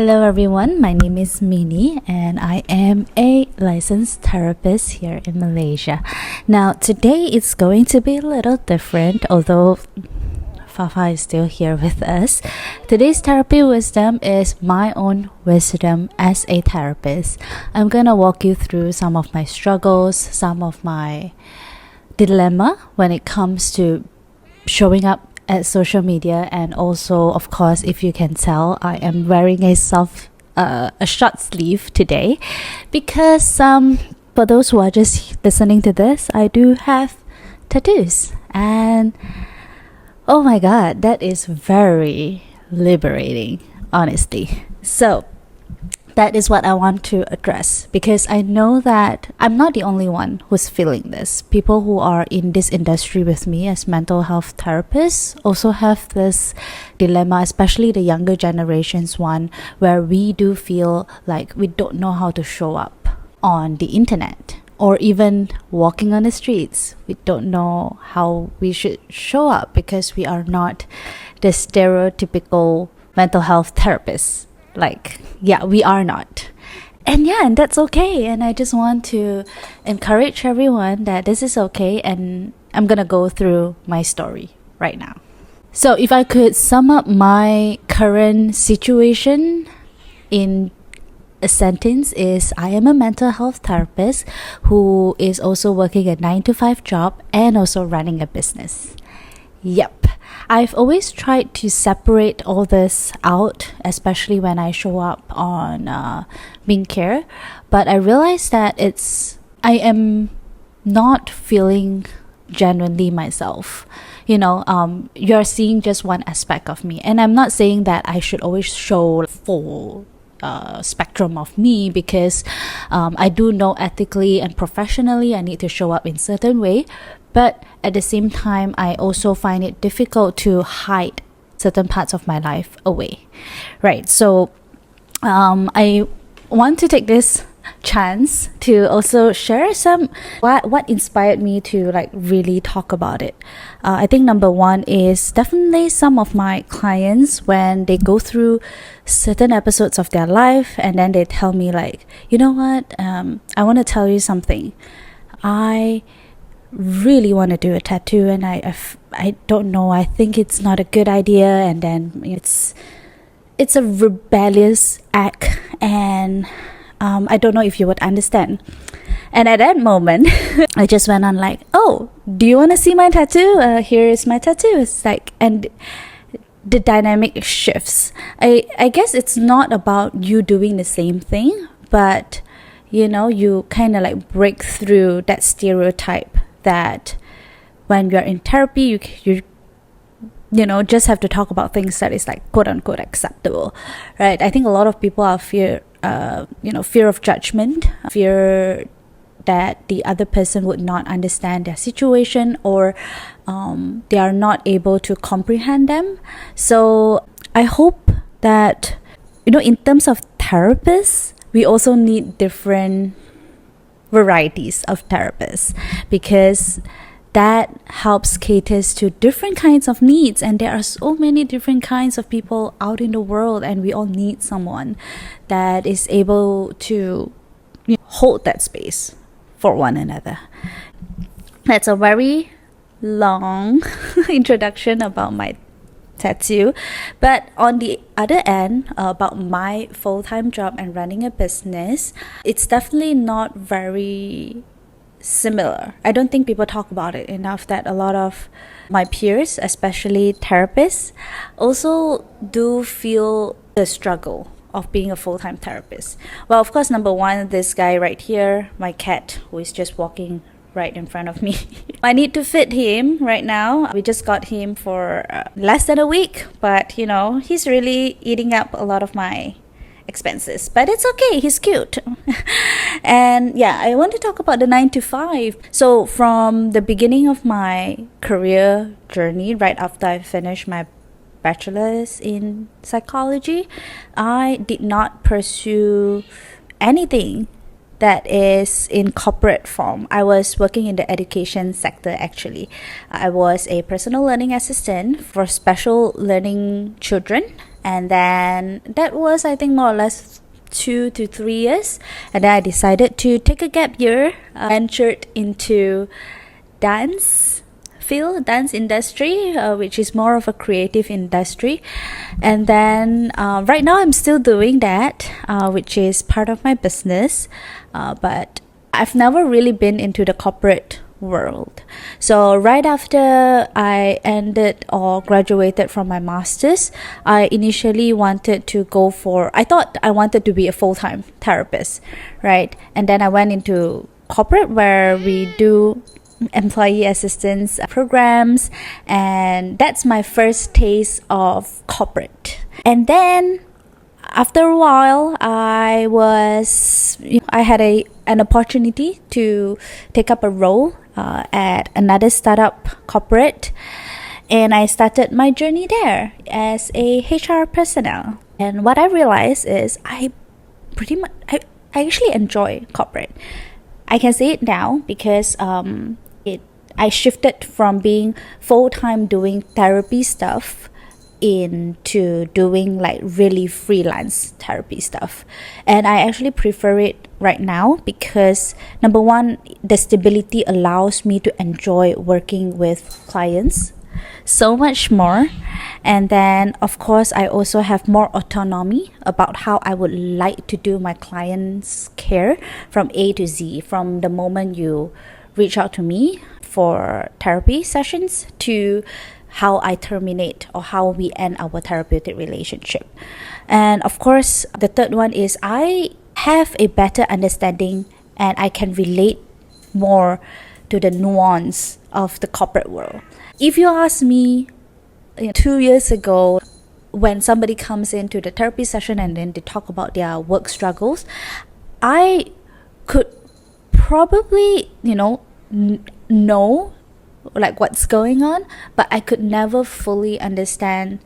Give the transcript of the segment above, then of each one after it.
Hello everyone, my name is Minnie and I am a licensed therapist here in Malaysia. Now today it's going to be a little different, although Fafa is still here with us. Today's therapy wisdom is my own wisdom as a therapist. I'm gonna walk you through some of my struggles, some of my dilemma when it comes to showing up at social media, and also, of course, if you can tell, I am wearing a short sleeve today because for those who are just listening to this, I do have tattoos, and oh my god, that is very liberating, honestly. So that is what I want to address, because I know that I'm not the only one who's feeling this. People who are in this industry with me as mental health therapists also have this dilemma, especially the younger generations one, where we do feel like we don't know how to show up on the internet or even walking on the streets. We don't know how we should show up because we are not the stereotypical mental health therapists. We are not. And that's okay. And I just want to encourage everyone that this is okay. And I'm gonna go through my story right now. So if I could sum up my current situation in a sentence, is I am a mental health therapist who is also working a 9-to-5 job and also running a business. Yep. I've always tried to separate all this out, especially when I show up on MINC.Care, but I realized that I am not feeling genuinely myself. You're seeing just one aspect of me, and I'm not saying that I should always show full spectrum of me, because I do know ethically and professionally I need to show up in certain way, but at the same time I also find it difficult to hide certain parts of my life away, right? So I want to take this chance to also share some what inspired me to really talk about it. I think number one is definitely some of my clients, when they go through certain episodes of their life and then they tell me you know what, I want to tell you something. I really want to do a tattoo and I don't know, I think it's not a good idea, and then it's a rebellious act, and I don't know if you would understand. And at that moment I just went on oh, do you want to see my tattoo? Here is my tattoo. It's and the dynamic shifts. I guess it's not about you doing the same thing, but you kind of break through that stereotype that when you're in therapy you just have to talk about things that is quote unquote acceptable, right? I think a lot of people are fear of judgment, fear that the other person would not understand their situation, or they are not able to comprehend them. So I hope that in terms of therapists, we also need different varieties of therapists, because that helps caters to different kinds of needs, and there are so many different kinds of people out in the world, and we all need someone that is able to hold that space for one another. That's a very long introduction about my tattoo, but on the other end, about my full-time job and running a business, it's definitely not very similar. I don't think people talk about it enough, that a lot of my peers, especially therapists, also do feel the struggle of being a full-time therapist. Well, of course, number one, this guy right here, my cat, who is just walking right in front of me. I need to feed him right now. We just got him for less than a week, but he's really eating up a lot of my expenses, but it's okay, he's cute. And I want to talk about the 9-to-5. So from the beginning of my career journey, right after I finished my bachelor's in psychology, I did not pursue anything that is in corporate form. I was working in the education sector actually. I was a personal learning assistant for special learning children And then that was, I think, more or less 2 to 3 years. And then I decided to take a gap year, ventured into dance industry, which is more of a creative industry. And then right now I'm still doing that, which is part of my business, but I've never really been into the corporate world. So right after I ended or graduated from my master's, I initially wanted to I thought I wanted to be a full-time therapist, right? And then I went into corporate, where we do employee assistance programs, and that's my first taste of corporate. And then after a while, I had an opportunity to take up a role at another startup corporate, and I started my journey there as a HR personnel. And what I realized is I actually enjoy corporate. I can say it now because I shifted from being full-time doing therapy stuff into doing like really freelance therapy stuff. And I actually prefer it right now because, number one, the stability allows me to enjoy working with clients so much more. And then, of course, I also have more autonomy about how I would like to do my clients' care from A to Z, from the moment you reach out to me for therapy sessions to how I terminate or how we end our therapeutic relationship. And of course, the third one is I have a better understanding and I can relate more to the nuance of the corporate world. If you ask me 2 years ago, when somebody comes into the therapy session and then they talk about their work struggles, I could probably, know like what's going on, but I could never fully understand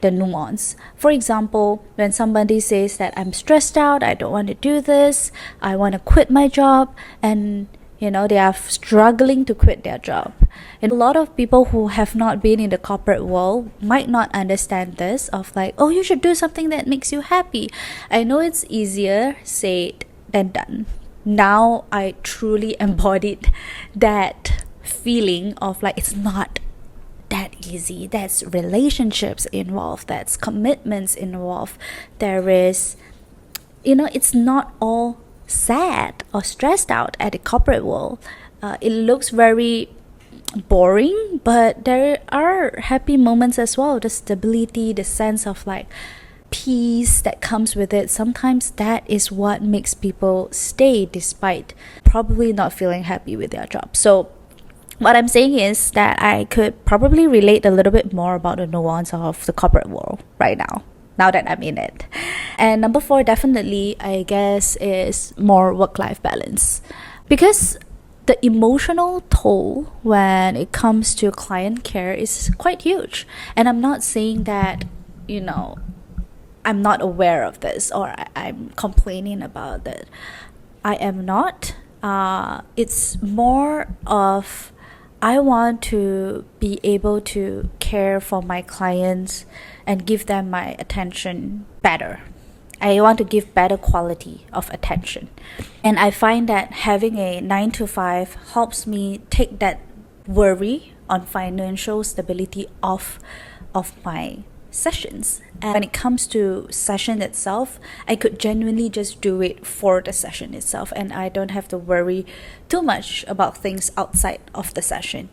the nuance. For example, when somebody says that I'm stressed out, I don't want to do this, I want to quit my job, and they are struggling to quit their job. And a lot of people who have not been in the corporate world might not understand this, of like, oh, you should do something that makes you happy. I know it's easier said than done. Now I truly embodied that feeling of like, it's not that easy. There's relationships involved, that's commitments involved. There is, it's not all sad or stressed out at the corporate world. It looks very boring, but there are happy moments as well. The stability, the sense of like peace that comes with it, sometimes that is what makes people stay despite probably not feeling happy with their job. So what I'm saying is that I could probably relate a little bit more about the nuance of the corporate world right now that I'm in it. And number 4, definitely, I guess, is more work-life balance. Because the emotional toll when it comes to client care is quite huge. And I'm not saying that, I'm not aware of this or I'm complaining about it. I am not. It's more of I want to be able to care for my clients and give them my attention better. I want to give better quality of attention. And I find that having a 9 to 5 helps me take that worry on financial stability off of my sessions. And when it comes to session itself, I could genuinely just do it for the session itself, and I don't have to worry too much about things outside of the session.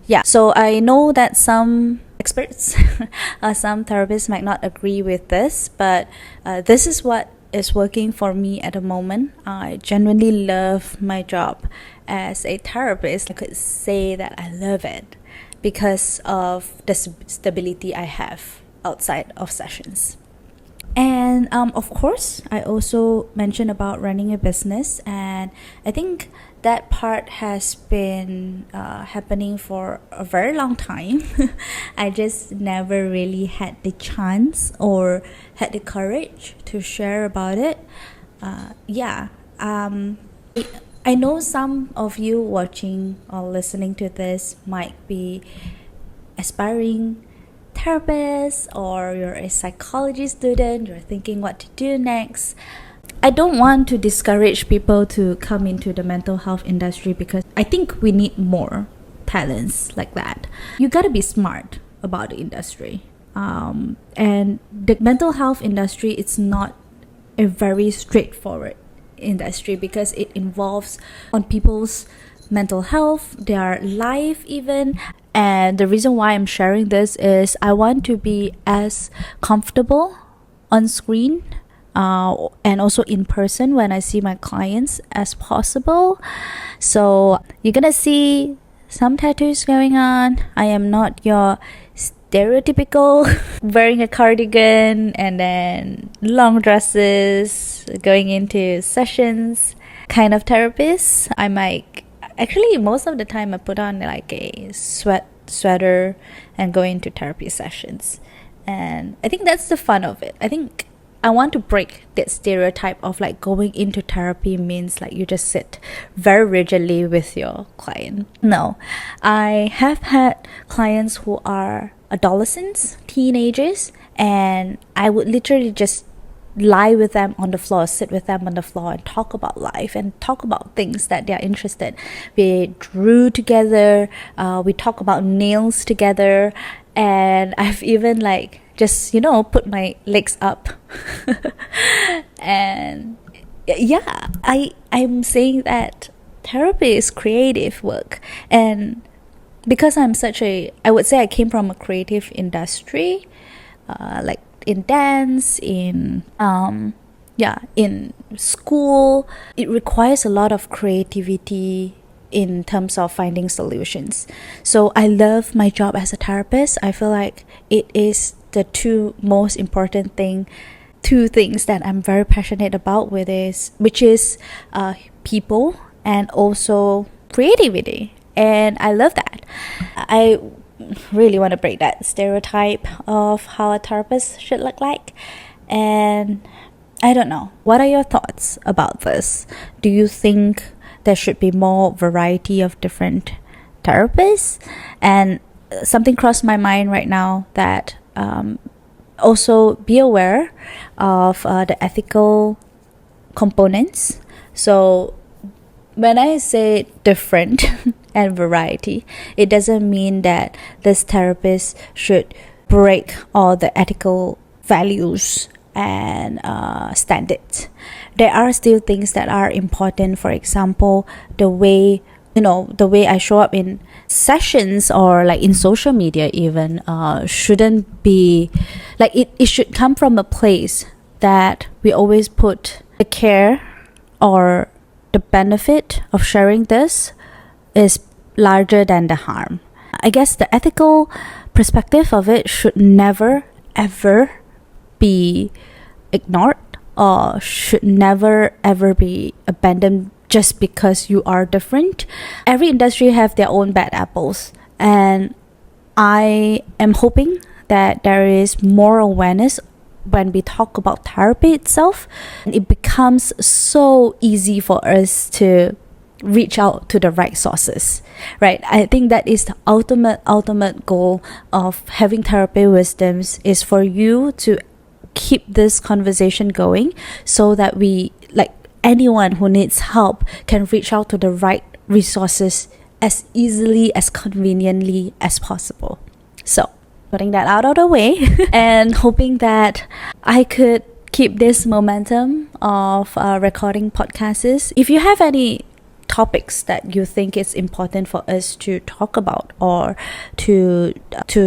Yeah, so I know that some experts, some therapists might not agree with this, but this is what is working for me at the moment. I genuinely love my job as a therapist. I could say that I love it because of the stability I have outside of sessions. And of course, I also mentioned about running a business, and I think that part has been happening for a very long time. I just never really had the chance or had the courage to share about it. I know some of you watching or listening to this might be aspiring therapist or you're a psychology student, you're thinking what to do next. I don't want to discourage people to come into the mental health industry because I think we need more talents like that. You gotta be smart about the industry. And the mental health industry, it's not a very straightforward industry because it involves on people's mental health, their life even. And the reason why I'm sharing this is I want to be as comfortable on screen and also in person when I see my clients as possible. So you're gonna see some tattoos going on. I am not your stereotypical wearing a cardigan and then long dresses going into sessions kind of therapist. I might actually most of the time I put on like a sweater and go into therapy sessions, and I think that's the fun of it. I think I want to break that stereotype of like going into therapy means like you just sit very rigidly with your client. No, I have had clients who are adolescents, teenagers, and I would literally just lie with them on the floor, sit with them on the floor and talk about life and talk about things that they're interested. We drew together, we talk about nails together, and I've even like just put my legs up and yeah, I'm saying that therapy is creative work. And because I would say I came from a creative industry, like in dance, in school, it requires a lot of creativity in terms of finding solutions. So I love my job as a therapist. I feel like it is the two most important two things that I'm very passionate about which is people and also creativity. And I love that. I really want to break that stereotype of how a therapist should look like. And I don't know, what are your thoughts about this? Do you think there should be more variety of different therapists? And something crossed my mind right now that also be aware of the ethical components. So when I say different and variety, it doesn't mean that this therapist should break all the ethical values and standards. There are still things that are important. For example, the way I show up in sessions or like in social media even shouldn't be like it should come from a place that we always put the care or the benefit of sharing this is larger than the harm. I guess the ethical perspective of it should never ever be ignored or should never ever be abandoned just because you are different. Every industry have their own bad apples, and I am hoping that there is more awareness when we talk about therapy itself. It becomes so easy for us to reach out to the right sources, right? I think that is the ultimate goal of having therapy wisdoms, is for you to keep this conversation going so that we, like, anyone who needs help can reach out to the right resources as easily, as conveniently as possible. So putting that out of the way and hoping that I could keep this momentum of recording podcasts. If you have any topics that you think it's important for us to talk about or to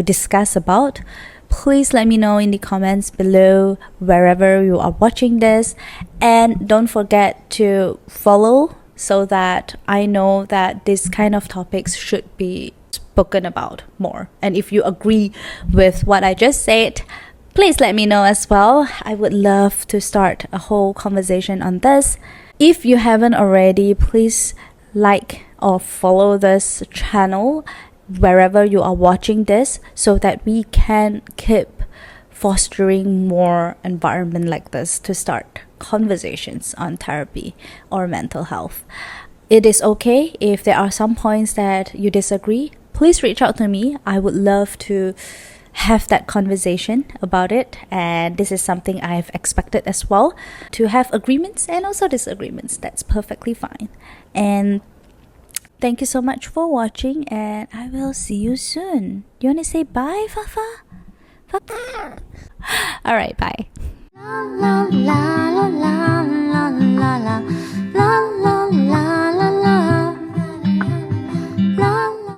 discuss about, please let me know in the comments below wherever you are watching this. And don't forget to follow so that I know that this kind of topics should be spoken about more. And if you agree with what I just said, please let me know as well. I would love to start a whole conversation on this. If you haven't already, please like or follow this channel wherever you are watching this so that we can keep fostering more environment like this to start conversations on therapy or mental health. It is okay if there are some points that you disagree. Please reach out to me. I would love to have that conversation about it, and this is something I've expected as well, to have agreements and also disagreements. That's perfectly fine. And thank you so much for watching, and I will see you soon. You want to say bye, Fafa? All right, bye.